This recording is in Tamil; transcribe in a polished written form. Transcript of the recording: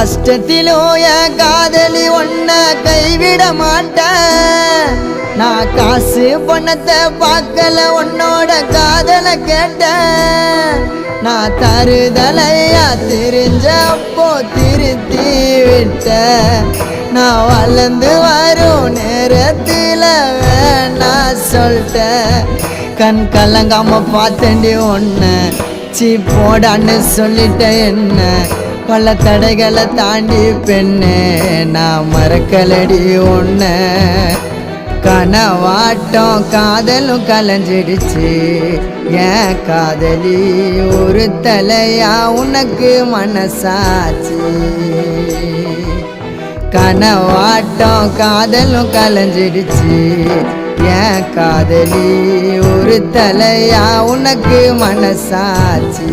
கஷ்டத்திலும் என் காதலி ஒன்ன கைவிட மாட்டேன். நான் காசு பணத்தை பார்க்கல உன்னோட காதலை கேட்டேன். நான் தருதலையா தெரிஞ்சப்போ திருத்தி விட்ட. நான் வளர்ந்து வரும் நேரத்தில் வேணா சொல்லிட்டேன். கண் கலங்காம பார்த்தேன்டி ஒன்ன சீ போடான்னு சொல்லிட்ட. என்ன பல தடைகளை தாண்டி பெண்ணே நான் மறக்கலடி ஒன்ன. கனவாட்டம் காதலும் கலைஞ்சிடுச்சு என் காதலி ஒரு தலையா உனக்கு மனசாச்சு. கனவாட்டம் காதலும் கலைஞ்சிடுச்சு என் காதலி ஒரு தலையா உனக்கு மனசாச்சு.